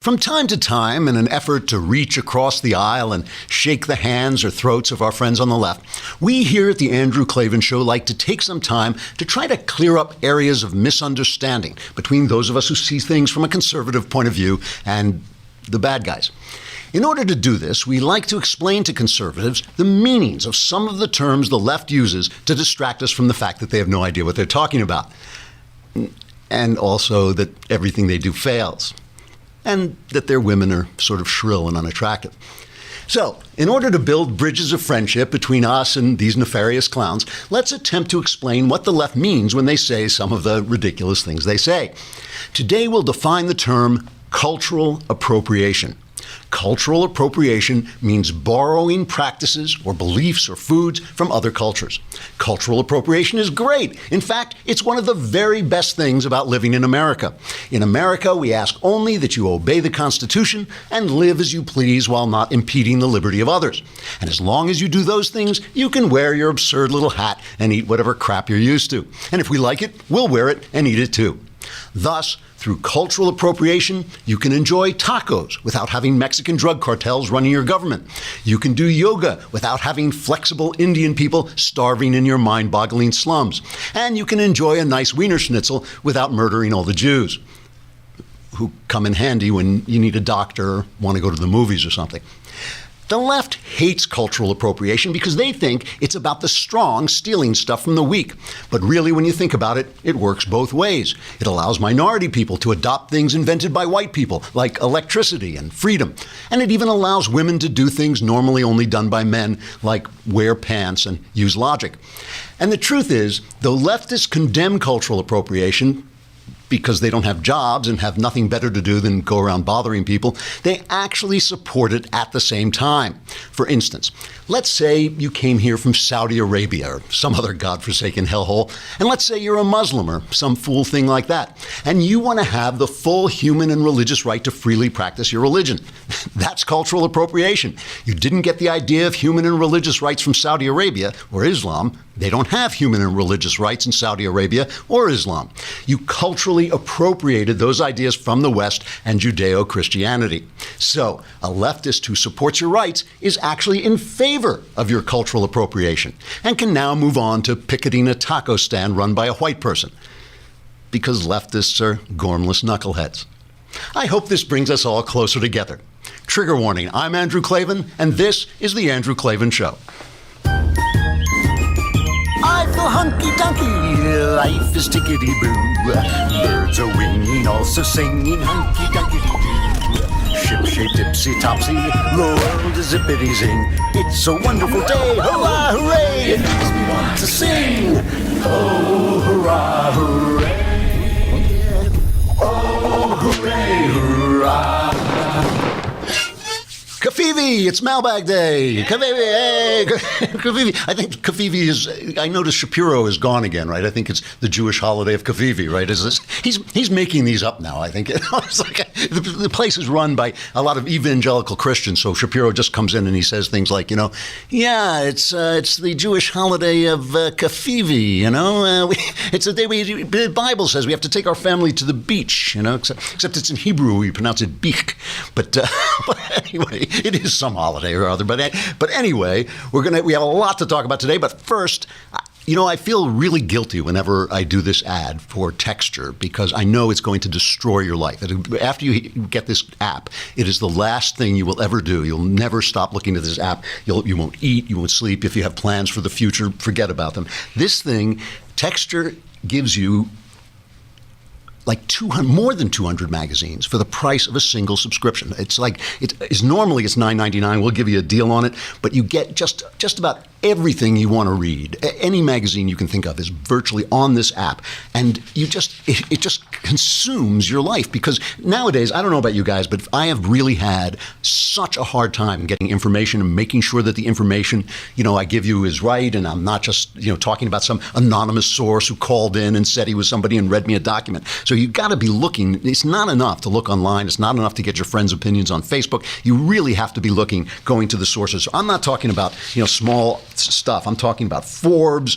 From time to time, in an effort to reach across the aisle and shake the hands or throats of our friends on the left, we here at the Andrew Klavan Show like to take some time to try to clear up areas of misunderstanding between those of us who see things from a conservative point of view and the bad guys. In order to do this, we like to explain to conservatives the meanings of some of the terms the left uses to distract us from the fact that they have no idea what they're talking about. And also that everything they do fails. And that their women are sort of shrill and unattractive. So, in order to build bridges of friendship between us and these nefarious clowns, let's attempt to explain what the left means when they say some of the ridiculous things they say. Today we'll define the term cultural appropriation. Cultural appropriation means borrowing practices or beliefs or foods from other cultures. Cultural appropriation is great. In fact, it's one of the very best things about living in America. In America, we ask only that you obey the Constitution and live as you please while not impeding the liberty of others. And as long as you do those things, you can wear your absurd little hat and eat whatever crap you're used to. And if we like it, we'll wear it and eat it too. Thus, through cultural appropriation, you can enjoy tacos without having Mexican drug cartels running your government. You can do yoga without having flexible Indian people starving in your mind-boggling slums. And you can enjoy a nice Wiener Schnitzel without murdering all the Jews, who come in handy when you need a doctor or want to go to the movies or something. The left hates cultural appropriation because they think it's about the strong stealing stuff from the weak. But really, when you think about it, it works both ways. It allows minority people to adopt things invented by white people, like electricity and freedom. And it even allows women to do things normally only done by men, like wear pants and use logic. And the truth is, though leftists condemn cultural appropriation, because they don't have jobs and have nothing better to do than go around bothering people, they actually support it at the same time. For instance, let's say you came here from Saudi Arabia or some other godforsaken hellhole, and let's say you're a Muslim or some fool thing like that, and you want to have the full human and religious right to freely practice your religion. That's cultural appropriation. You didn't get the idea of human and religious rights from Saudi Arabia or Islam. They don't have human and religious rights in Saudi Arabia or Islam. You culturally appropriated those ideas from the West and Judeo-Christianity. So, a leftist who supports your rights is actually in favor of your cultural appropriation and can now move on to picketing a taco stand run by a white person. Because leftists are gormless knuckleheads. I hope this brings us all closer together. Trigger warning, I'm Andrew Klavan, and this is The Andrew Klavan Show. I feel hunky-dunky, life is tickety-boo. Birds are winging, also singing hunky-dunky-doo. Ship-shape, tipsy-topsy, the world is zippity-zing. It's a wonderful day, hurrah, hooray! It makes me want to sing. Oh, hurrah, hooray! Oh, hooray, hurrah! Kafivi, it's mailbag day. Kafivi, hey, Kafivi. I think Kafivi is, I noticed Shapiro is gone again, right? I think it's the Jewish holiday of Kafivi, right? Is this, he's making these up now, I think. It's like the place is run by a lot of evangelical Christians, so Shapiro just comes in and he says things like, yeah, it's the Jewish holiday of Kafivi, it's a day the Bible says we have to take our family to the beach, except it's in Hebrew, we pronounce it bich. But anyway, it is some holiday or other. But anyway, we have a lot to talk about today. But first, I feel really guilty whenever I do this ad for Texture because I know it's going to destroy your life. After you get this app, it is the last thing you will ever do. You'll never stop looking at this app. You won't eat. You won't sleep. If you have plans for the future, forget about them. This thing, Texture, gives you like more than 200 magazines for the price of a single subscription. It's normally it's $9.99. We'll give you a deal on it, but you get just about everything you want to read. Any magazine you can think of is virtually on this app, and it just consumes your life because nowadays, I don't know about you guys, but I have really had such a hard time getting information and making sure that the information I give you is right, and I'm not just talking about some anonymous source who called in and said he was somebody and read me a document. So you've got to be looking. It's not enough to look online. It's not enough to get your friends' opinions on Facebook. You really have to be going to the sources. I'm not talking about small stuff. I'm talking about Forbes,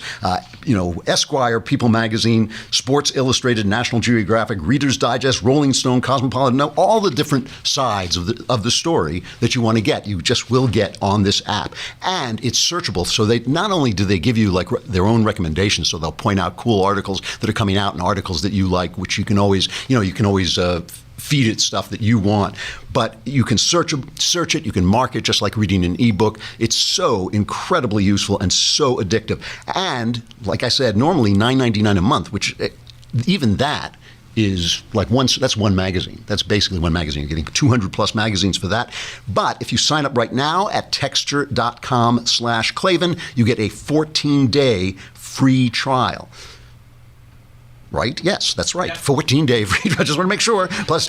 Esquire, People Magazine, Sports Illustrated, National Geographic, Reader's Digest, Rolling Stone, Cosmopolitan, all the different sides of the story that you want to get. You just will get on this app. And it's searchable. So they not only do they give you like their own recommendations, so they'll point out cool articles that are coming out and articles that you like, which you can always, feed it stuff that you want, but you can search it, you can mark it just like reading an ebook. It's so incredibly useful and so addictive. And like I said, normally $9.99 a month, which even that is like that's one magazine. That's basically one magazine. You're getting 200 plus magazines for that. But if you sign up right now at Texture.com/Klavan, you get a 14-day free trial. Right? Yes, that's right. 14-day free. I just want to make sure. Plus,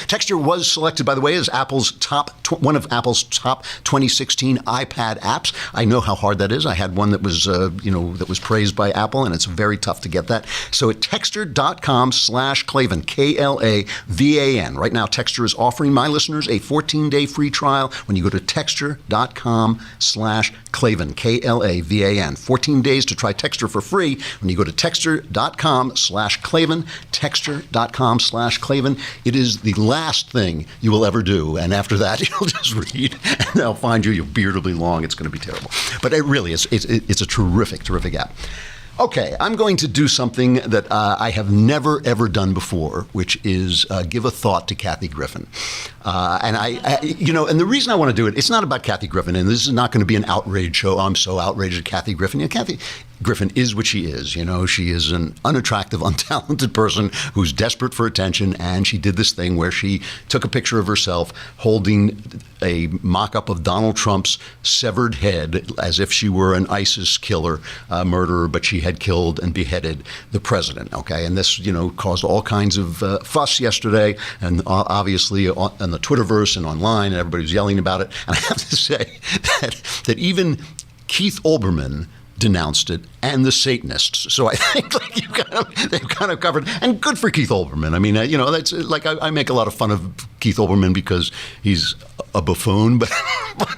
Texture was selected, by the way, as one of Apple's top 2016 iPad apps. I know how hard that is. I had one that was, that was praised by Apple, and it's very tough to get that. So at Texture.com/Klavan, Klavan. Right now, Texture is offering my listeners a 14-day free trial when you go to Texture.com/Klavan, Klavan. 14 days to try Texture for free when you go to Texture.com/Klavan, Texture.com/Klavan. It is the last thing you will ever do. And after that, you'll just read and they'll find you. Your beard will be long. It's going to be terrible. But it really is. It's a terrific, terrific app. Okay, I'm going to do something that I have never, ever done before, which is give a thought to Kathy Griffin. And and the reason I want to do it, it's not about Kathy Griffin, and this is not going to be an outrage show. I'm so outraged at Kathy Griffin. Kathy Griffin is what she is. She is an unattractive, untalented person who's desperate for attention, and she did this thing where she took a picture of herself holding a mock-up of Donald Trump's severed head as if she were an ISIS killer, murderer, but she had killed and beheaded the president. Okay, and this, caused all kinds of fuss yesterday, and obviously on the Twitterverse and online, and everybody was yelling about it. And I have to say that even Keith Olbermann denounced it, and the Satanists. So I think they've kind of covered, and good for Keith Olbermann. I mean, that's like I make a lot of fun of Keith Olbermann because he's a buffoon, but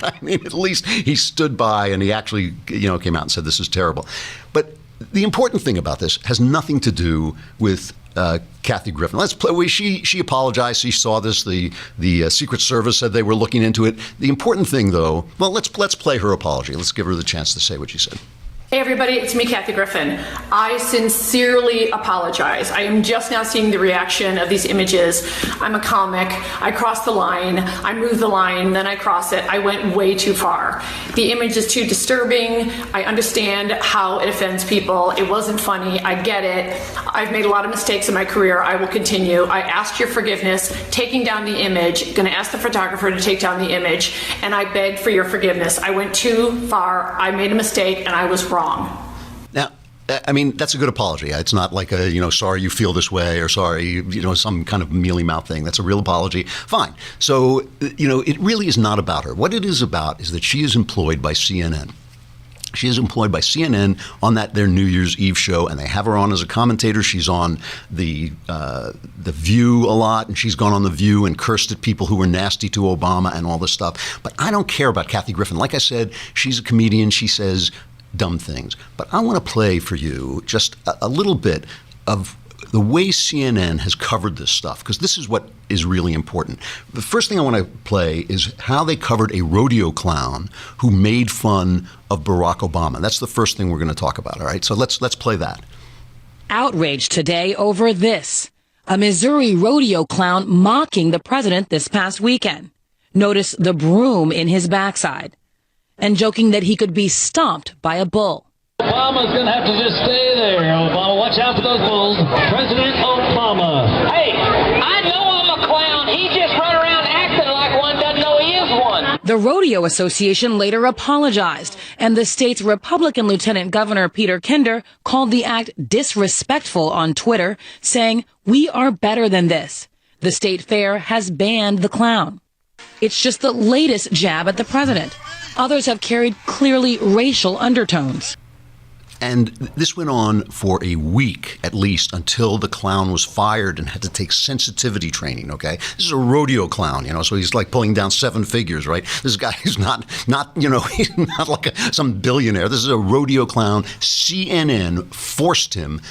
I mean, at least he stood by and he actually, came out and said this is terrible. But the important thing about this has nothing to do with Kathy Griffin. Let's play. She apologized. She saw this. The Secret Service said they were looking into it. The important thing, though, well, let's play her apology. Let's give her the chance to say what she said. Hey everybody, it's me, Kathy Griffin. I sincerely apologize. I am just now seeing the reaction of these images. I'm a comic. I crossed the line. I moved the line, then I cross it. I went way too far. The image is too disturbing. I understand how it offends people. It wasn't funny. I get it. I've made a lot of mistakes in my career. I will continue. I asked your forgiveness, taking down the image, going to ask the photographer to take down the image, and I begged for your forgiveness. I went too far. I made a mistake, and I was wrong. Now, I mean, that's a good apology. It's not like a, sorry you feel this way or sorry, some kind of mealy-mouthed thing. That's a real apology. Fine. So, it really is not about her. What it is about is that she is employed by CNN. She is employed by CNN on their New Year's Eve show, and they have her on as a commentator. She's on the View a lot, and she's gone on the View and cursed at people who were nasty to Obama and all this stuff. But I don't care about Kathy Griffin. Like I said, she's a comedian. She says dumb things. But I want to play for you just a little bit of the way CNN has covered this stuff, because this is what is really important. The first thing I want to play is how they covered a rodeo clown who made fun of Barack Obama. That's the first thing we're going to talk about, all right? So let's play that. Outrage today over this. A Missouri rodeo clown mocking the president this past weekend. Notice the broom in his backside. And joking that he could be stomped by a bull. Obama's going to have to just stay there. Obama, watch out for those bulls. President Obama. Hey, I know I'm a clown. He just run around acting like one, doesn't know he is one. The Rodeo Association later apologized, and the state's Republican Lieutenant Governor Peter Kinder called the act disrespectful on Twitter, saying, "We are better than this. The state fair has banned the clown." It's just the latest jab at the president. Others have carried clearly racial undertones. And this went on for a week at least until the clown was fired and had to take sensitivity training, okay? This is a rodeo clown, so he's like pulling down 7 figures, right? This guy is not he's not like some billionaire. This is a rodeo clown. CNN forced him,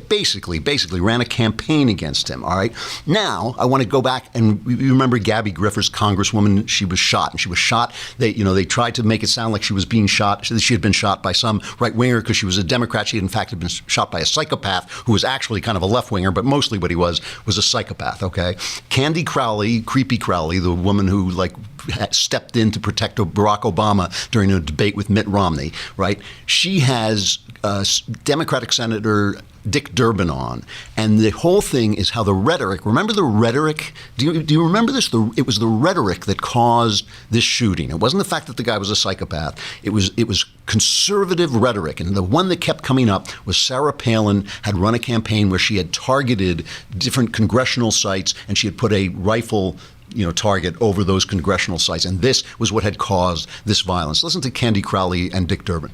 basically ran a campaign against him, all right? Now, I want to go back, and you remember Gabby Griffer's congresswoman, she was shot, and she was shot. They tried to make it sound like she was being shot. She had been shot by some right-winger because she was a Democrat. She had, in fact, been shot by a psychopath who was actually kind of a left-winger, but mostly what he was a psychopath, okay? Candy Crowley, Creepy Crowley, the woman who, stepped in to protect Barack Obama during a debate with Mitt Romney, right? She has Democratic Senator Dick Durbin on, and the whole thing is how the rhetoric. Remember the rhetoric? Do you remember this? It was the rhetoric that caused this shooting. It wasn't the fact that the guy was a psychopath. It was conservative rhetoric, and the one that kept coming up was Sarah Palin had run a campaign where she had targeted different congressional sites, and she had put a rifle target over those congressional sites, and this was what had caused this violence. Listen to Candy Crowley and Dick Durbin.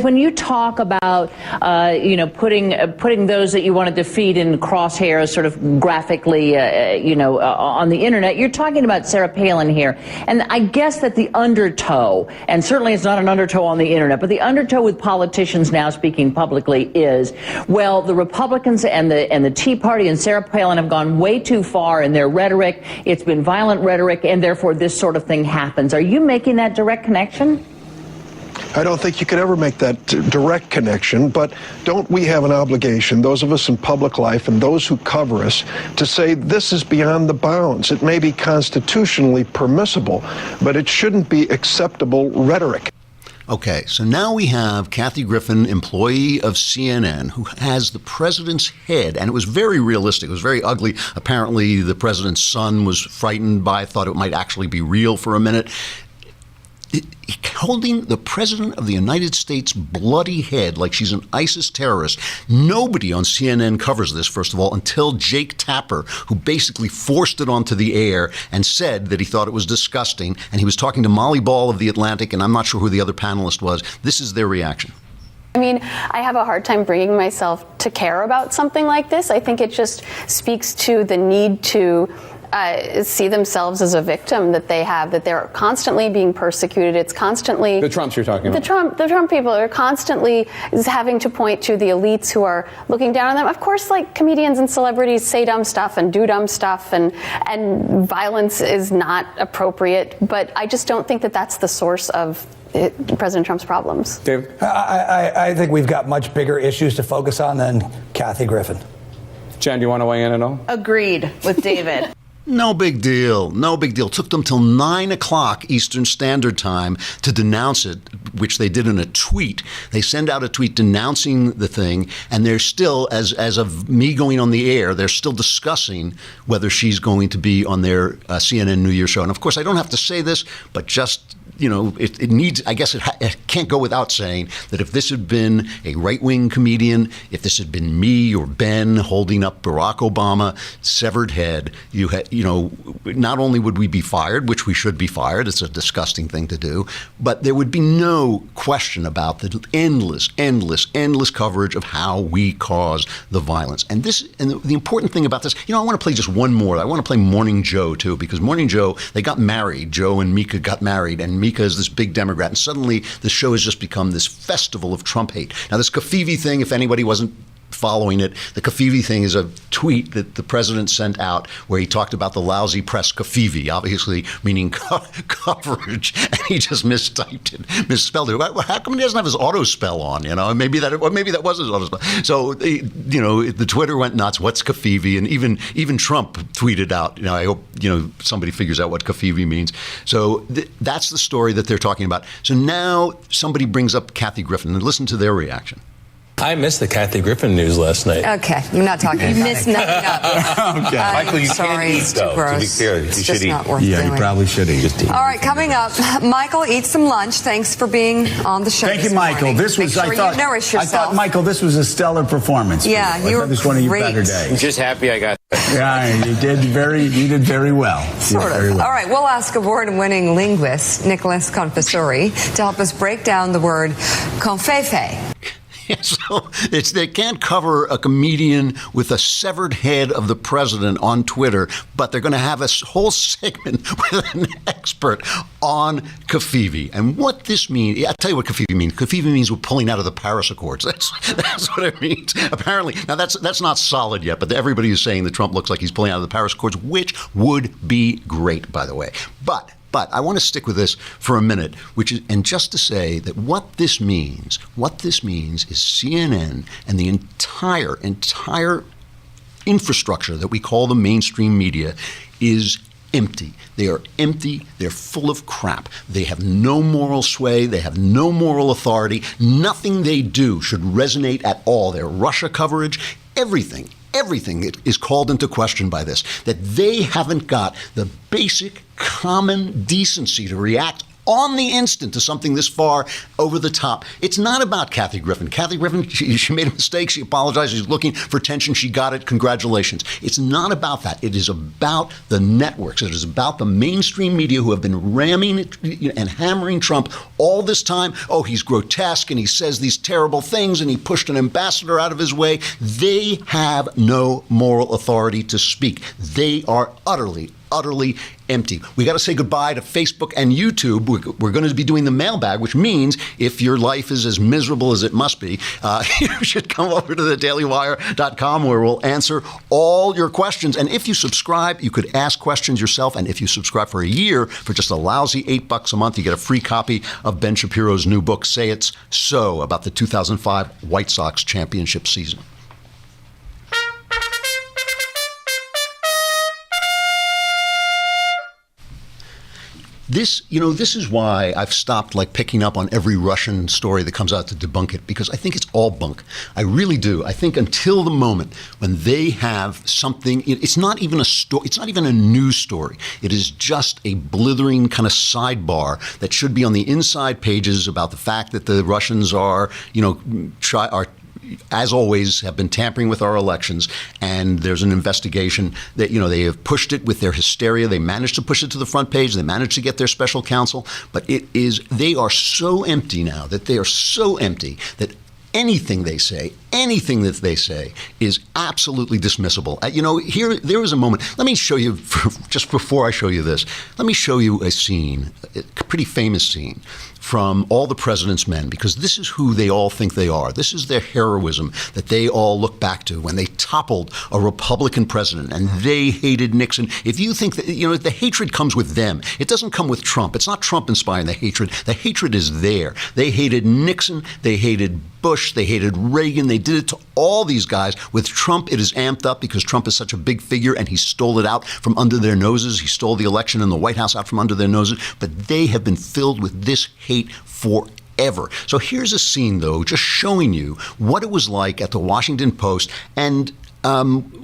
When you talk about, putting those that you want to defeat in crosshairs sort of graphically, on the internet, you're talking about Sarah Palin here. And I guess that the undertow, and certainly it's not an undertow on the internet, but the undertow with politicians now speaking publicly is, well, the Republicans and the Tea Party and Sarah Palin have gone way too far in their rhetoric. It's been violent rhetoric, and therefore this sort of thing happens. Are you making that direct connection? I don't think you could ever make that direct connection, but don't we have an obligation, those of us in public life and those who cover us, to say this is beyond the bounds. It may be constitutionally permissible, but it shouldn't be acceptable rhetoric. Okay, so now we have Kathy Griffin, employee of CNN, who has the president's head, and it was very realistic. It was very ugly. Apparently, the president's son was frightened by it, thought it might actually be real for a minute. Holding the president of the United States' bloody head like she's an ISIS terrorist. Nobody on CNN covers this, first of all, until Jake Tapper, who basically forced it onto the air and said that he thought it was disgusting. And he was talking to Molly Ball of The Atlantic, and I'm not sure who the other panelist was. This is their reaction. I mean, I have a hard time bringing myself to care about something like this. I think it just speaks to the need to see themselves as a victim that they have, that they're constantly being persecuted. It's constantly... The Trumps you're talking about. The Trump people are constantly having to point to the elites who are looking down on them. Of course, comedians and celebrities say dumb stuff and do dumb stuff, and violence is not appropriate, but I just don't think that that's the source of President Trump's problems. Dave? I think we've got much bigger issues to focus on than Kathy Griffin. Jen, do you want to weigh in at all? Agreed with David. No big deal. No big deal. Took them till 9 o'clock Eastern Standard Time to denounce it, which they did in a tweet. They send out a tweet denouncing the thing, and they're still, as of me going on the air, they're still discussing whether she's going to be on their CNN New Year show. And of course, I don't have to say this, but just it needs, I guess it can't go without saying that if this had been a right-wing comedian, if this had been me or Ben holding up Barack Obama, severed head, not only would we be fired, which we should be fired, it's a disgusting thing to do, but there would be no question about the endless coverage of how we cause the violence. And the important thing about this, I want to play just one more. I want to play Morning Joe, too, because Morning Joe, they got married. Joe and Mika got married, and Mika is this big Democrat, and suddenly the show has just become this festival of Trump hate. Now, this Kafivi thing, if anybody wasn't following it, the Kafivi thing is a tweet that the president sent out where he talked about the lousy press Kafivi, obviously meaning coverage, and he just mistyped it, misspelled it. How come he doesn't have his auto spell on? Maybe that was his auto spell. So the Twitter went nuts. What's Kafivi? And even Trump tweeted out. I hope somebody figures out what Kafivi means. So that's the story that they're talking about. So now somebody brings up Kathy Griffin, and listen to their reaction. I missed the Kathy Griffin news last night. Okay, I'm not talking about it. You missed nothing. Okay. Michael, you can't eat, though, to be clear. You should eat. Yeah, you probably should eat. Just eat. All right, coming up, Michael, eat some lunch. Thanks for being on the show. Thank you, Michael. This was, I thought, Michael, this was a stellar performance. Yeah, you were this was one of your better days. I'm just happy I got that. Yeah, you did very well. Sort of. All right, we'll ask award-winning linguist Nicholas Confessori to help us break down the word confefe. So they can't cover a comedian with a severed head of the president on Twitter, but they're going to have a whole segment with an expert on Kafivi. And what this means, I'll tell you what Kafivi means. Kafivi means we're pulling out of the Paris Accords. That's what it means. Apparently, now that's not solid yet, but everybody is saying that Trump looks like he's pulling out of the Paris Accords, which would be great, by the way. But I want to stick with this for a minute, and just to say that what this means is CNN and the entire infrastructure that we call the mainstream media is empty. They are empty. They're full of crap. They have no moral sway. They have no moral authority. Nothing they do should resonate at all. Their Russia coverage, everything is called into question by this, that they haven't got the basic common decency to react on the instant to something this far over the top. It's not about Kathy Griffin. Kathy Griffin, she made a mistake. She apologized. She's looking for attention. She got it. Congratulations. It's not about that. It is about the networks. It is about the mainstream media who have been ramming and hammering Trump all this time. Oh, he's grotesque and he says these terrible things and he pushed an ambassador out of his way. They have no moral authority to speak. They are utterly empty. We got to say goodbye to Facebook and YouTube. We're going to be doing the mailbag, which means if your life is as miserable as it must be, you should come over to thedailywire.com where we'll answer all your questions. And if you subscribe, you could ask questions yourself. And if you subscribe for a year for just a lousy $8 a month, you get a free copy of Ben Shapiro's new book, Say It's So, about the 2005 White Sox championship season. This is why I've stopped picking up on every Russian story that comes out to debunk it, because I think it's all bunk. I really do. I think until the moment when they have something, it's not even a story. It's not even a news story. It is just a blithering kind of sidebar that should be on the inside pages about the fact that the Russians are as always, have been tampering with our elections, and there's an investigation that, they have pushed it with their hysteria. They managed to push it to the front page. They managed to get their special counsel, but they are so empty now, that anything that they say is absolutely dismissible. There was a moment. Let me show you, just before I show you this, let me show you a scene, a pretty famous scene from All the President's Men, because this is who they all think they are. This is their heroism that they all look back to when they toppled a Republican president and they hated Nixon. If you think that, the hatred comes with them, it doesn't come with Trump. It's not Trump inspiring the hatred. The hatred is there. They hated Nixon. They hated Bush. They hated Reagan. They did it to all these guys. With Trump, it is amped up because Trump is such a big figure and he stole it out from under their noses. He stole the election and the White House out from under their noses. But they have been filled with this hate forever. So here's a scene, though, just showing you what it was like at the Washington Post. And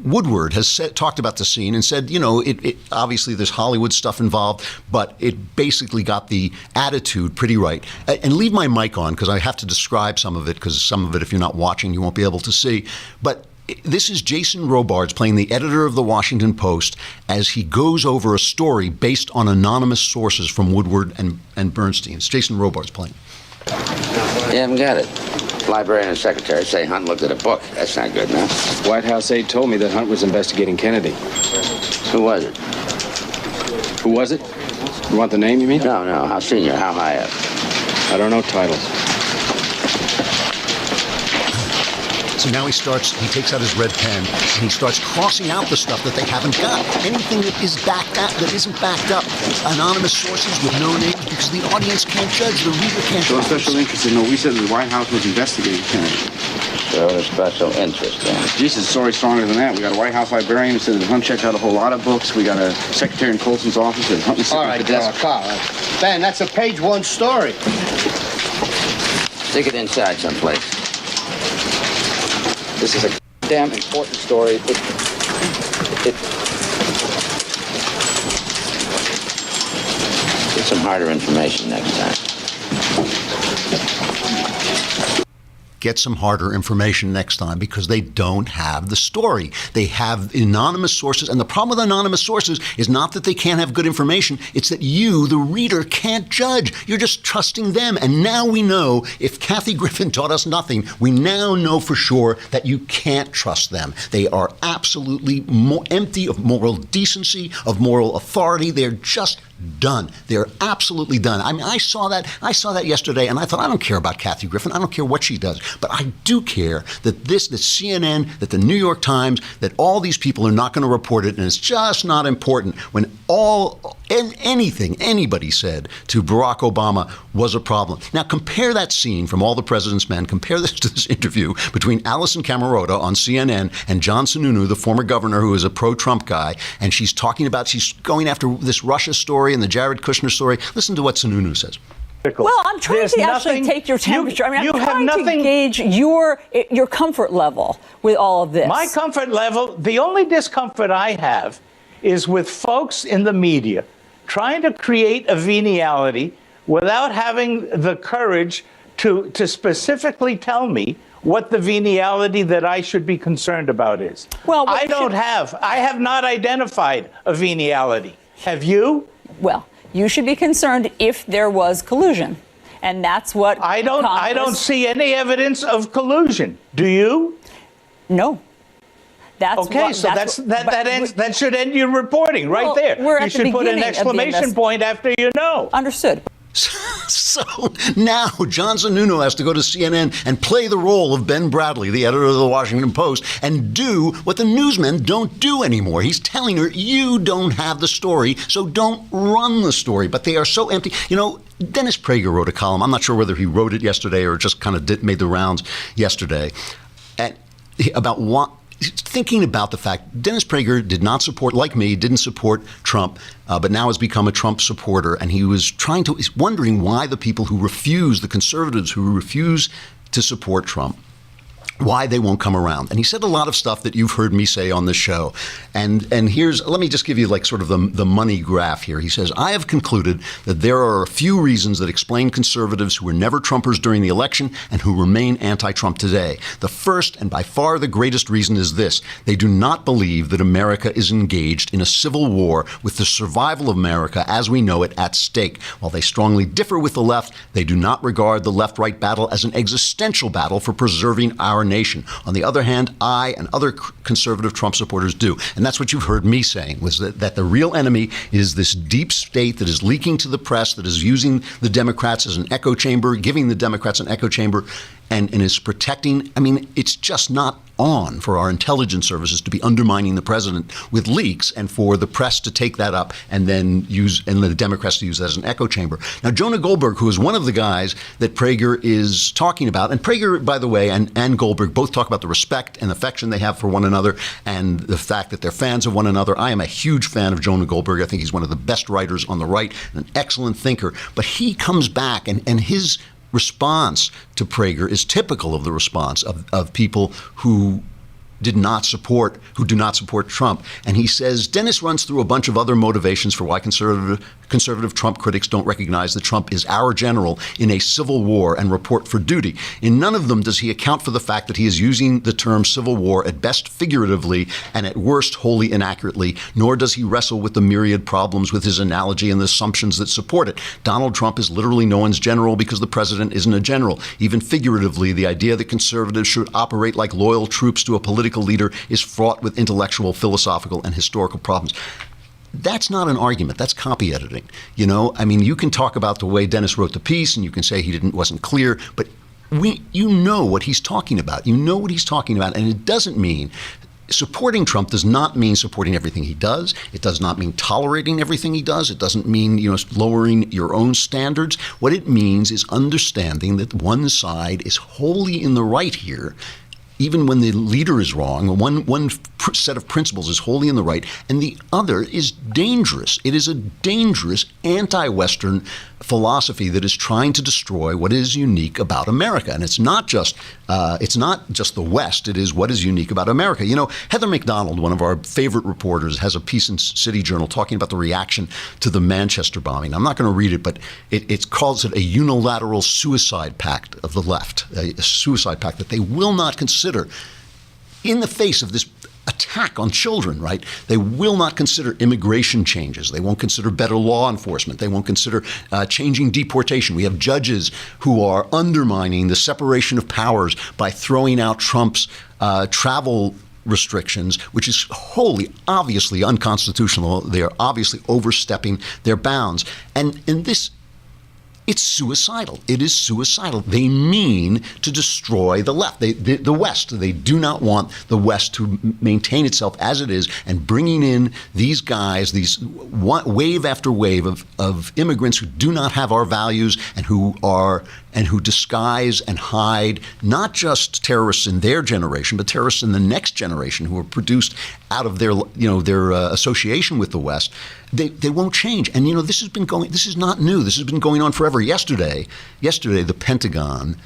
Woodward has talked about the scene and said, it obviously there's Hollywood stuff involved, but it basically got the attitude pretty right. And leave my mic on because I have to describe some of it, because some of it, if you're not watching, you won't be able to see. But this is Jason Robards playing the editor of the Washington Post as he goes over a story based on anonymous sources from Woodward and Bernstein. It's Jason Robards playing. You haven't got it. Librarian and secretary say Hunt looked at a book. That's not good enough. White House aide told me that Hunt was investigating Kennedy. Who was it? Who was it? You want the name, you mean? No. How senior? How high up? I don't know titles. So now he takes out his red pen and he starts crossing out the stuff that they haven't got. Anything that isn't backed up. Anonymous sources with no names, because the audience can't judge, the reader can't judge. So special interest in we said the White House was investigating Kennedy. So a special interest in. Jesus, story stronger than that. We got a White House librarian who said that Hunt checked out a whole lot of books. We got a secretary in Colson's office that Hunt was sitting at the desk. Carl. Ben, that's a page one story. Stick it inside someplace. This is a damn important story. Get some harder information next time. get some harder information next time, because they don't have the story. They have anonymous sources, and the problem with anonymous sources is not that they can't have good information, it's that you, the reader, can't judge. You're just trusting them. And now we know, if Kathy Griffin taught us nothing, we now know for sure that you can't trust them. They are absolutely empty of moral decency, of moral authority. They're just done. They're absolutely done. I mean, I saw that yesterday, and I thought, I don't care about Kathy Griffin. I don't care what she does. But I do care that that CNN, that the New York Times, that all these people are not going to report it, and it's just not important when anything anybody said to Barack Obama was a problem. Now, compare that scene from All the President's Men, compare this to this interview between Alison Camerota on CNN and John Sununu, the former governor who is a pro-Trump guy, and she's going after this Russia story and the Jared Kushner story. Listen to what Sununu says. Well, I'm trying to actually take your temperature. I'm trying to gauge your comfort level with all of this. My comfort level, the only discomfort I have is with folks in the media trying to create a veniality without having the courage to specifically tell me what the veniality that I should be concerned about is. Well, I have not identified a veniality. Have you? Well, you should be concerned if there was collusion. And that's what I don't see any evidence of collusion. Do you? No. That should end your reporting right there. You should put an exclamation point after you know. Understood. So now John Sununu has to go to CNN and play the role of Ben Bradley, the editor of the Washington Post, and do what the newsmen don't do anymore. He's telling her, you don't have the story, so don't run the story. But they are so empty. You know, Dennis Prager wrote a column. I'm not sure whether he wrote it yesterday or just kind of made the rounds yesterday, about what. Thinking about the fact Dennis Prager did not support, like me, didn't support Trump, but now has become a Trump supporter. And he was wondering why the people who refuse, the conservatives who refuse to support Trump, why they won't come around. And he said a lot of stuff that you've heard me say on this show. And let me just give you like sort of the money graph here. He says, I have concluded that there are a few reasons that explain conservatives who were never Trumpers during the election and who remain anti-Trump today. The first and by far the greatest reason is this. They do not believe that America is engaged in a civil war with the survival of America as we know it at stake. While they strongly differ with the left, they do not regard the left-right battle as an existential battle for preserving our nation. On the other hand, I and other conservative Trump supporters do. And that's what you've heard me saying, was that the real enemy is this deep state that is leaking to the press, that is using the Democrats as an echo chamber, giving the Democrats an echo chamber, and is protecting. I mean, it's just not on for our intelligence services to be undermining the president with leaks and for the press to take that up and then the Democrats to use that as an echo chamber. Now, Jonah Goldberg, who is one of the guys that Prager is talking about, and Prager, by the way, and Goldberg both talk about the respect and affection they have for one another and the fact that they're fans of one another. I am a huge fan of Jonah Goldberg. I think he's one of the best writers on the right, an excellent thinker. But he comes back and his response to Prager is typical of the response of people who do not support Trump. And he says, Dennis runs through a bunch of other motivations for why conservative Trump critics don't recognize that Trump is our general in a civil war and report for duty. In none of them does he account for the fact that he is using the term civil war at best figuratively and at worst wholly inaccurately, nor does he wrestle with the myriad problems with his analogy and the assumptions that support it. Donald Trump is literally no one's general because the president isn't a general. Even figuratively, the idea that conservatives should operate like loyal troops to a political leader is fraught with intellectual, philosophical, and historical problems. That's not an argument. That's copy editing. You know, I mean, you can talk about the way Dennis wrote the piece, and you can say he wasn't clear, but you know what he's talking about. You know what he's talking about, and it doesn't mean supporting Trump does not mean supporting everything he does. It does not mean tolerating everything he does. It doesn't mean, lowering your own standards. What it means is understanding that one side is wholly in the right here, even when the leader is wrong. One set of principles is wholly in the right, and the other is dangerous. It is a dangerous anti-Western philosophy that is trying to destroy what is unique about America. And it's not just the West. It is what is unique about America. You know, Heather McDonald, one of our favorite reporters, has a piece in City Journal talking about the reaction to the Manchester bombing. I'm not going to read it, but it calls it a unilateral suicide pact of the left, a suicide pact that they will not consider in the face of this attack on children, right? They will not consider immigration changes. They won't consider better law enforcement. They won't consider changing deportation. We have judges who are undermining the separation of powers by throwing out Trump's travel restrictions, which is wholly, obviously unconstitutional. They are obviously overstepping their bounds. And in this, it's suicidal. It is suicidal. They mean to destroy the left, the West. They do not want the West to maintain itself as it is, and bringing in these guys, these wave after wave of immigrants who do not have our values and who disguise and hide not just terrorists in their generation, but terrorists in the next generation who are produced out of their association with the West. They won't change. And this is not new. This has been going on forever. Yesterday, the Pentagon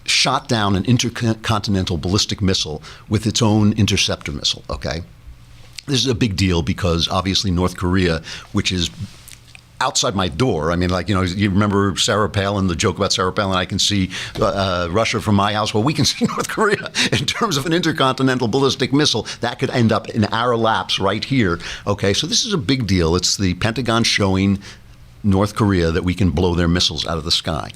shot down an intercontinental ballistic missile with its own interceptor missile, okay? This is a big deal because obviously North Korea, which is outside my door. I mean, you remember Sarah Palin, the joke about Sarah Palin, I can see Russia from my house. Well, we can see North Korea in terms of an intercontinental ballistic missile. That could end up in our laps right here. Okay, so this is a big deal. It's the Pentagon showing North Korea that we can blow their missiles out of the sky.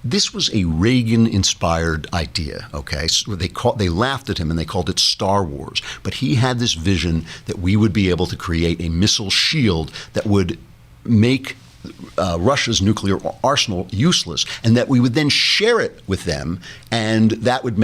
This was a Reagan-inspired idea, okay? So they laughed at him and they called it Star Wars. But he had this vision that we would be able to create a missile shield that would make Russia's nuclear arsenal useless, and that we would then share it with them, and that would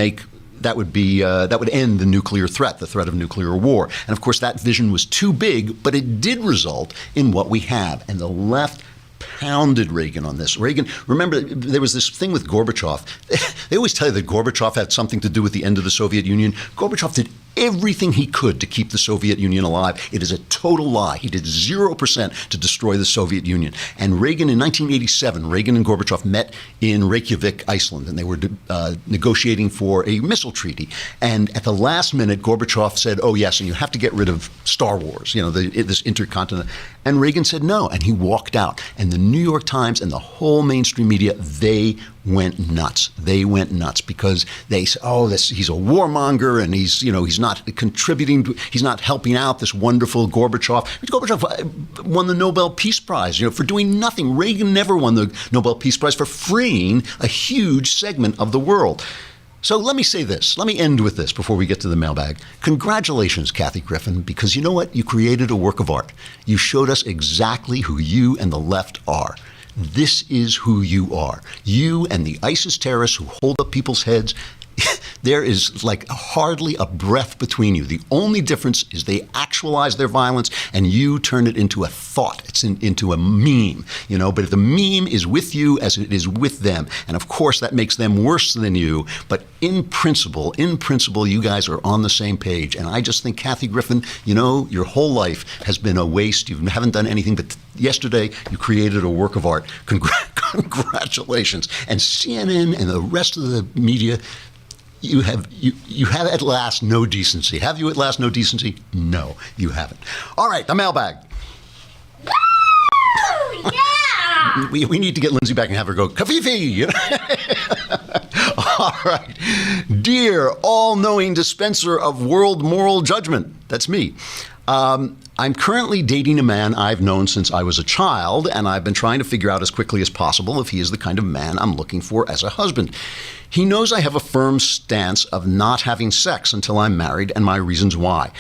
end the nuclear threat, the threat of nuclear war. And of course, that vision was too big, but it did result in what we have. And the left pounded Reagan on this. Reagan, remember, there was this thing with Gorbachev. They always tell you that Gorbachev had something to do with the end of the Soviet Union. Gorbachev did everything he could to keep the Soviet Union alive. It is a total lie. He did 0% to destroy the Soviet Union. And Reagan, in 1987, Reagan and Gorbachev met in Reykjavik, Iceland, and they were negotiating for a missile treaty. And at the last minute, Gorbachev said, oh, yes, and you have to get rid of Star Wars, this intercontinental. And Reagan said no, and he walked out. And the New York Times and the whole mainstream media, they went nuts. They went nuts because they said, oh, he's a warmonger, and he's not contributing, he's not helping out this wonderful Gorbachev. Gorbachev won the Nobel Peace Prize, for doing nothing. Reagan never won the Nobel Peace Prize for freeing a huge segment of the world. So let me say this. Let me end with this before we get to the mailbag. Congratulations, Kathy Griffin, because you know what? You created a work of art. You showed us exactly who you and the left are. This is who you are. You and the ISIS terrorists who hold up people's heads. There is like hardly a breath between you. The only difference is they actualize their violence and you turn it into a thought. It's into a meme, but the meme is with you as it is with them. And of course, that makes them worse than you. But in principle, you guys are on the same page. And I just think, Kathy Griffin, your whole life has been a waste. You haven't done anything, but yesterday you created a work of art. Congratulations. And CNN and the rest of the media, you have at last no decency. Have you at last no decency? No, you haven't. All right, the mailbag. Woo! Yeah! we need to get Lindsay back and have her go, Kafifi! All right. Dear all-knowing dispenser of world moral judgment, that's me. I'm currently dating a man I've known since I was a child, and I've been trying to figure out as quickly as possible if he is the kind of man I'm looking for as a husband. He knows I have a firm stance of not having sex until I'm married, and my reasons why.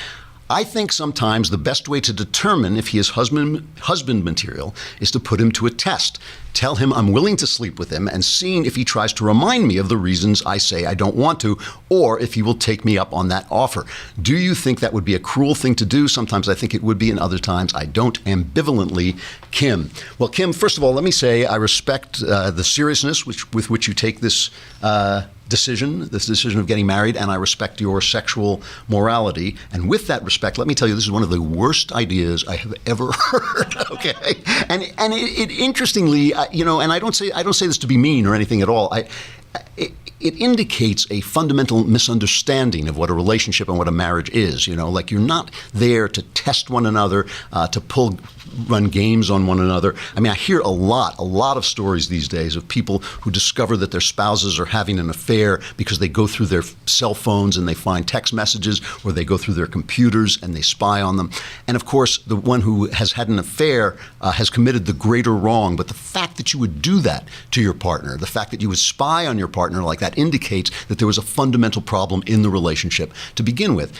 I think sometimes the best way to determine if he is husband material is to put him to a test. Tell him I'm willing to sleep with him and seeing if he tries to remind me of the reasons I say I don't want to, or if he will take me up on that offer. Do you think that would be a cruel thing to do? Sometimes I think it would be, and other times I don't. Ambivalently, Kim. Well, Kim, first of all, let me say I respect the seriousness with which you take this this decision of getting married, and I respect your sexual morality. And with that respect, let me tell you, this is one of the worst ideas I have ever heard. Okay, and it interestingly, and I don't say this to be mean or anything at all. It indicates a fundamental misunderstanding of what a relationship and what a marriage is. Like you're not there to test one another, to run games on one another. I mean, I hear a lot of stories these days of people who discover that their spouses are having an affair because they go through their cell phones and they find text messages, or they go through their computers and they spy on them. And of course, the one who has had an affair has committed the greater wrong. But the fact that you would do that to your partner, the fact that you would spy on your partner like that, indicates that there was a fundamental problem in the relationship to begin with.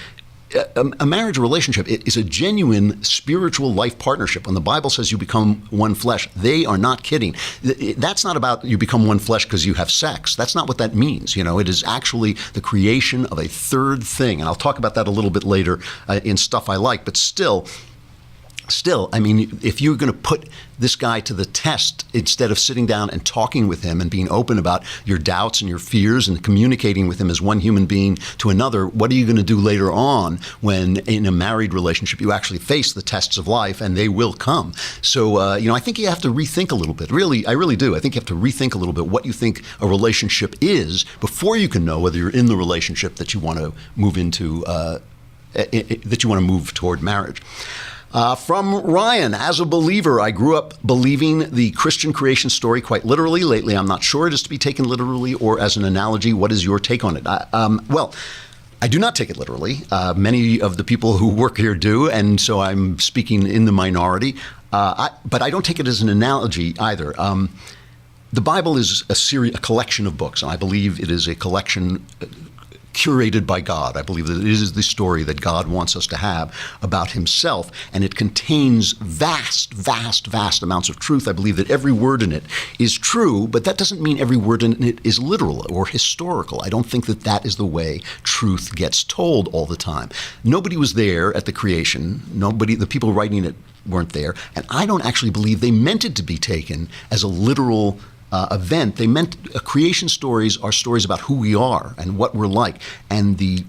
A marriage relationship is a genuine spiritual life partnership. When the Bible says you become one flesh, they are not kidding. That's not about you become one flesh because you have sex. That's not what that means. It is actually the creation of a third thing. And I'll talk about that a little bit later in Stuff I Like. But still, I mean, if you're going to put this guy to the test, instead of sitting down and talking with him and being open about your doubts and your fears and communicating with him as one human being to another, what are you going to do later on when in a married relationship you actually face the tests of life, and they will come? So, I think you have to rethink a little bit. Really, I really do. I think you have to rethink a little bit what you think a relationship is before you can know whether you're in the relationship that you want to move into, that you want to move toward marriage. From Ryan, as a believer, I grew up believing the Christian creation story quite literally. Lately, I'm not sure it is to be taken literally or as an analogy. What is your take on it? Well, I do not take it literally. Many of the people who work here do, and so I'm speaking in the minority. But I don't take it as an analogy either. The Bible is a collection of books, and I believe it is a collection curated by God. I believe that it is the story that God wants us to have about himself, and it contains vast amounts of truth. I believe that every word in it is true, but that doesn't mean every word in it is literal or historical. I don't think that is the way truth gets told all the time. Nobody was there at the creation. The people writing it weren't there, and I don't actually believe they meant it to be taken as a literal event. They meant creation stories are stories about who we are and what we're like. And the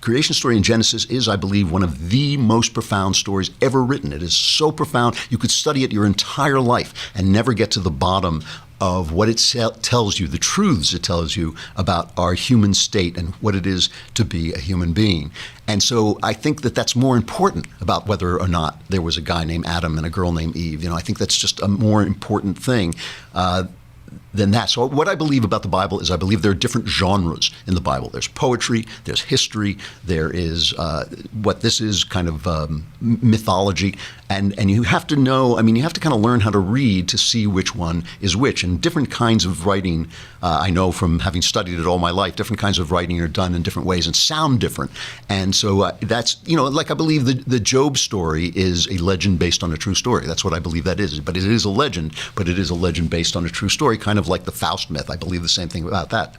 creation story in Genesis is, I believe, one of the most profound stories ever written. It is so profound, you could study it your entire life and never get to the bottom of what it tells you, the truths it tells you about our human state and what it is to be a human being. And so I think that that's more important about whether or not there was a guy named Adam and a girl named Eve. I think that's just a more important thing than that. So what I believe about the Bible is I believe there are different genres in the Bible. There's poetry, there's history, there is what this is kind of mythology. And you have to know, you have to kind of learn how to read to see which one is which. And different kinds of writing, I know from having studied it all my life, different kinds of writing are done in different ways and sound different. And so that's, like I believe the Job story is a legend based on a true story. That's what I believe that is. But it is a legend, based on a true story, kind of like the Faust myth. I believe the same thing about that.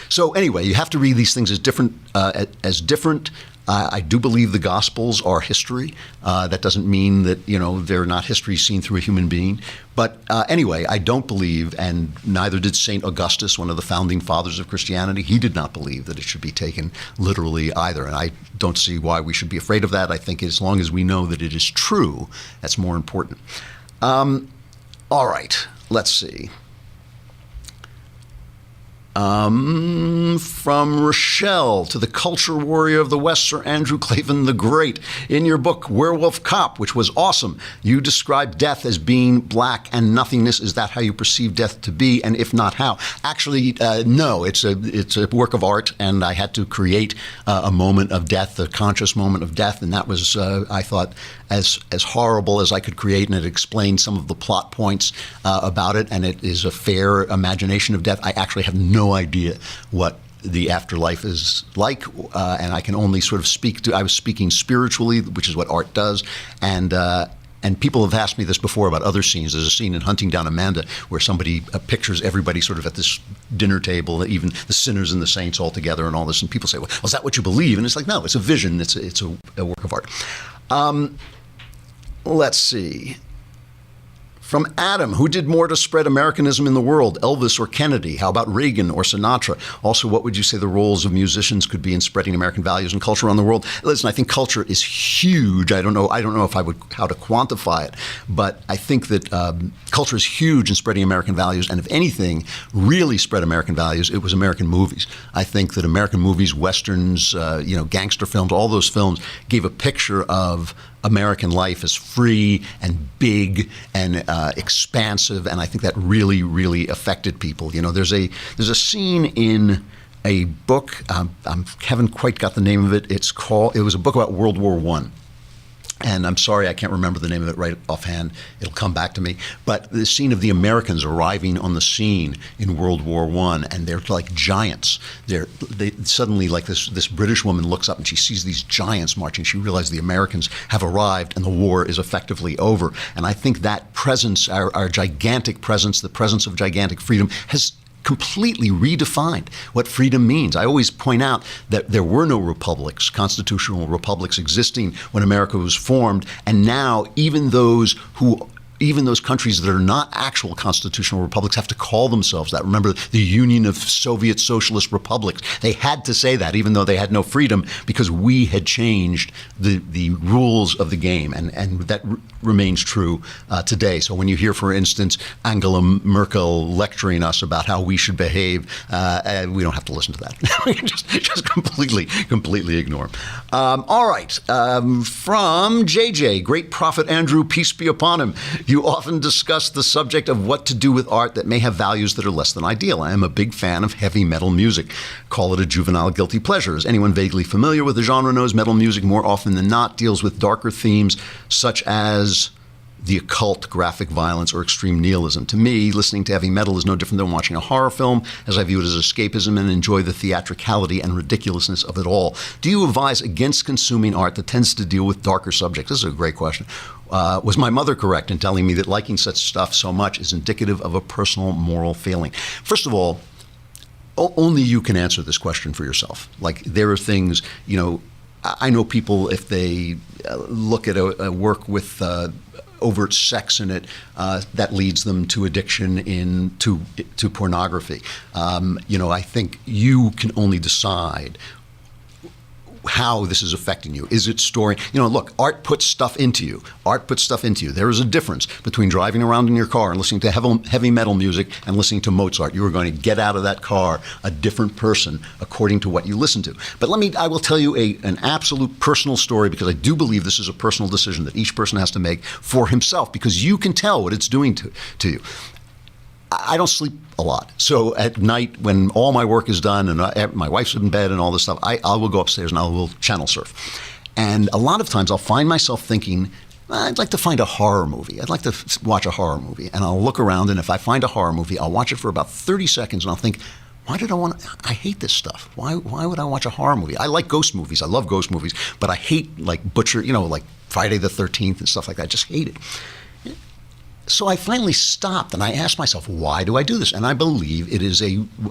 So anyway, you have to read these things as different. I do believe the Gospels are history. That doesn't mean that, they're not history seen through a human being. But anyway, I don't believe, and neither did St. Augustus, one of the founding fathers of Christianity. He did not believe that it should be taken literally either. And I don't see why we should be afraid of that. I think as long as we know that it is true, that's more important. All right, let's see. From Rochelle, to the culture warrior of the West, Sir Andrew Klavan the Great. In your book, Werewolf Cop, which was awesome, you describe death as being black and nothingness. Is that how you perceive death to be? And if not, how? Actually, no, it's a work of art, and I had to create a moment of death, a conscious moment of death, and that was, I thought, as horrible as I could create, and it explained some of the plot points about it, and it is a fair imagination of death. I actually have no idea what the afterlife is like, and I can only sort of I was speaking spiritually, which is what art does, and people have asked me this before about other scenes. There's a scene in Hunting Down Amanda where somebody pictures everybody sort of at this dinner table, even the sinners and the saints all together and all this, and people say, well, is that what you believe? And it's like, no, it's a vision, it's a work of art. Let's see. From Adam, who did more to spread Americanism in the world, Elvis or Kennedy? How about Reagan or Sinatra? Also, what would you say the roles of musicians could be in spreading American values and culture around the world? Listen, I think culture is huge. I don't know if I would how to quantify it, but I think that culture is huge in spreading American values. And if anything really spread American values, it was American movies. I think that American movies, westerns, gangster films, all those films gave a picture of American life as free and big and expansive, and I think that really, really affected people. There's a scene in a book. I haven't quite got the name of it. It was a book about World War I. And I'm sorry, I can't remember the name of it right offhand. It'll come back to me. But the scene of the Americans arriving on the scene in World War I, and they're like giants. They suddenly, like this British woman looks up and she sees these giants marching. She realizes the Americans have arrived and the war is effectively over. And I think that presence, our gigantic presence, the presence of gigantic freedom, has completely redefined what freedom means. I always point out that there were no republics, constitutional republics existing when America was formed, and now even those countries that are not actual constitutional republics have to call themselves that. Remember the Union of Soviet Socialist Republics. They had to say that even though they had no freedom because we had changed the rules of the game, and that remains true today. So when you hear, for instance, Angela Merkel lecturing us about how we should behave, we don't have to listen to that. We can just completely ignore them. All right. From JJ, great prophet Andrew, peace be upon him. You often discuss the subject of what to do with art that may have values that are less than ideal. I am a big fan of heavy metal music. Call it a juvenile guilty pleasure. As anyone vaguely familiar with the genre knows, metal music more often than not deals with darker themes such as the occult, graphic violence, or extreme nihilism. To me, listening to heavy metal is no different than watching a horror film, as I view it as escapism and enjoy the theatricality and ridiculousness of it all. Do you advise against consuming art that tends to deal with darker subjects? This is a great question. Was my mother correct in telling me that liking such stuff so much is indicative of a personal moral failing? First of all, only you can answer this question for yourself. Like, there are things, I know people, if they look at a work with overt sex in it, that leads them to addiction to pornography. I think you can only decide how this is affecting you. Is it story? Look, art puts stuff into you. There is a difference between driving around in your car and listening to heavy metal music and listening to Mozart. You are going to get out of that car a different person according to what you listen to. But I will tell you an absolute personal story, because I do believe this is a personal decision that each person has to make for himself, because you can tell what it's doing to you. I don't sleep a lot. So at night, when all my work is done and my wife's in bed and all this stuff, I will go upstairs and I will channel surf. And a lot of times I'll find myself thinking, I'd like to find a horror movie. I'd like to watch a horror movie. And I'll look around, and if I find a horror movie, I'll watch it for about 30 seconds and I'll think, I hate this stuff. Why would I watch a horror movie? I like ghost movies. I love ghost movies. But I hate like like Friday the 13th and stuff like that. I just hate it. So I finally stopped and I asked myself, why do I do this? And I believe it is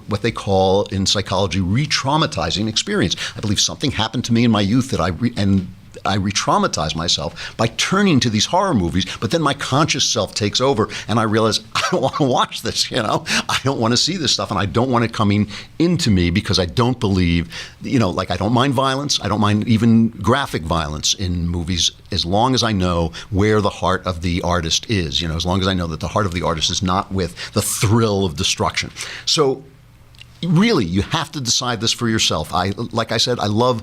what they call in psychology re-traumatizing experience. I believe something happened to me in my youth that I re-traumatize myself by turning to these horror movies, but then my conscious self takes over and I realize I don't want to watch this, I don't want to see this stuff, and I don't want it coming into me, because I don't believe, I don't mind violence. I don't mind even graphic violence in movies, as long as I know where the heart of the artist is, as long as I know that the heart of the artist is not with the thrill of destruction. So really, you have to decide this for yourself. Like I said, I love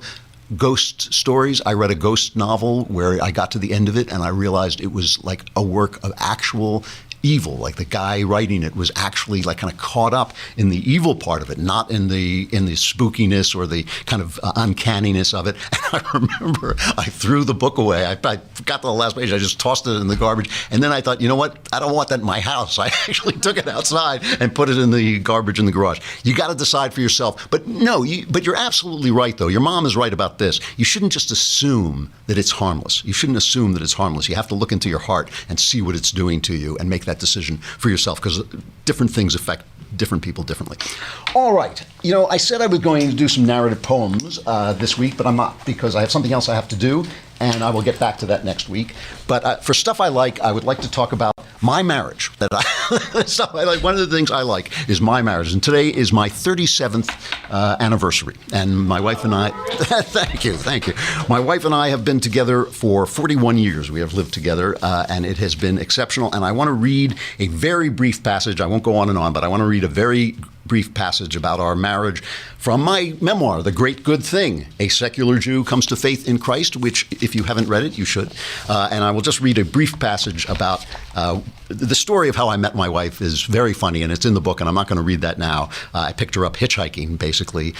ghost stories. I read a ghost novel where I got to the end of it and I realized it was like a work of actual evil. Like the guy writing it was actually like kind of caught up in the evil part of it, not in the spookiness or the kind of uncanniness of it. And I remember I threw the book away. I got to the last page. I just tossed it in the garbage. And then I thought, you know what? I don't want that in my house. I actually took it outside and put it in the garbage in the garage. You got to decide for yourself. But no, but you're absolutely right, though. Your mom is right about this. You shouldn't just assume that it's harmless. You shouldn't assume that it's harmless. You have to look into your heart and see what it's doing to you and make that decision for yourself, because different things affect different people differently. All right. I said I was going to do some narrative poems this week, but I'm not, because I have something else I have to do. and I will get back to that next week. But for stuff I like, I would like to talk about my marriage. Stuff I like. One of the things I like is my marriage, and today is my 37th anniversary. And my wife and I, thank you. My wife and I have been together for 41 years. We have lived together, and it has been exceptional. And I want to read a very brief passage. I won't go on and on, but I want to read a very brief passage about our marriage from my memoir, The Great Good Thing, A Secular Jew Comes to Faith in Christ, which, if you haven't read it, you should. And I will just read a brief passage about the story of how I met my wife is very funny, and it's in the book, and I'm not going to read that now. I picked her up hitchhiking, basically,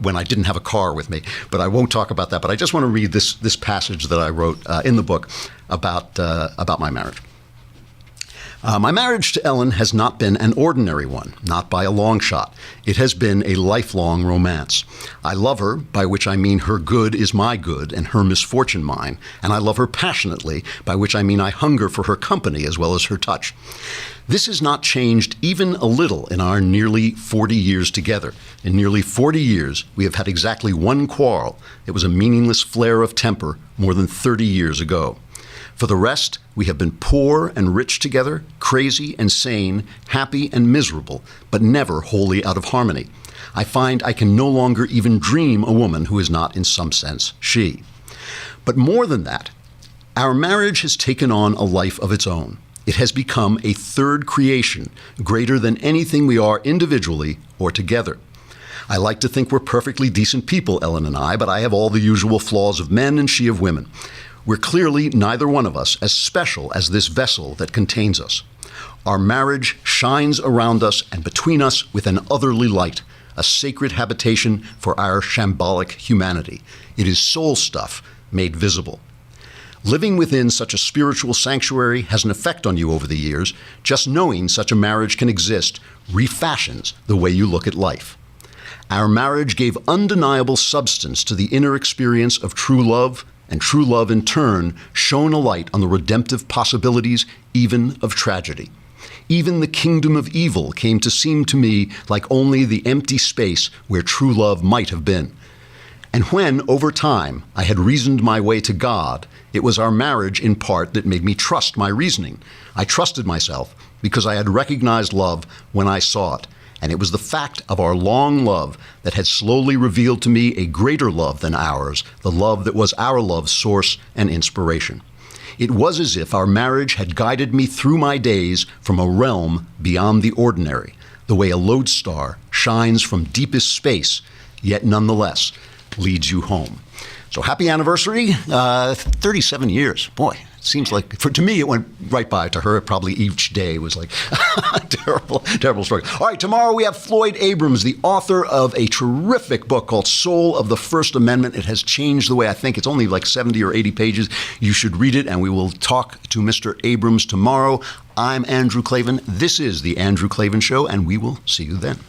when I didn't have a car with me. But I won't talk about that. But I just want to read this passage that I wrote in the book about my marriage. My marriage to Ellen has not been an ordinary one, not by a long shot. It has been a lifelong romance. I love her, by which I mean her good is my good and her misfortune mine, and I love her passionately, by which I mean I hunger for her company as well as her touch. This has not changed even a little in our nearly 40 years together. In nearly 40 years, we have had exactly one quarrel. It was a meaningless flare of temper more than 30 years ago. For the rest, we have been poor and rich together, crazy and sane, happy and miserable, but never wholly out of harmony. I find I can no longer even dream a woman who is not, in some sense, she. But more than that, our marriage has taken on a life of its own. It has become a third creation, greater than anything we are individually or together. I like to think we're perfectly decent people, Ellen and I, but I have all the usual flaws of men and she of women. We're clearly neither one of us as special as this vessel that contains us. Our marriage shines around us and between us with an otherly light, a sacred habitation for our shambolic humanity. It is soul stuff made visible. Living within such a spiritual sanctuary has an effect on you over the years. Just knowing such a marriage can exist refashions the way you look at life. Our marriage gave undeniable substance to the inner experience of true love, and true love in turn shone a light on the redemptive possibilities even of tragedy. Even the kingdom of evil came to seem to me like only the empty space where true love might have been. And when, over time, I had reasoned my way to God, it was our marriage in part that made me trust my reasoning. I trusted myself because I had recognized love when I saw it. And it was the fact of our long love that had slowly revealed to me a greater love than ours, the love that was our love's source and inspiration. It was as if our marriage had guided me through my days from a realm beyond the ordinary, the way a lodestar shines from deepest space, yet nonetheless leads you home. So happy anniversary, 37 years. Boy, it seems like, to me, it went right by. To her, probably each day was like terrible struggle. All right, tomorrow we have Floyd Abrams, the author of a terrific book called Soul of the First Amendment. It has changed the way I think. It's only like 70 or 80 pages. You should read it, and we will talk to Mr. Abrams tomorrow. I'm Andrew Klavan. This is The Andrew Klavan Show, and we will see you then.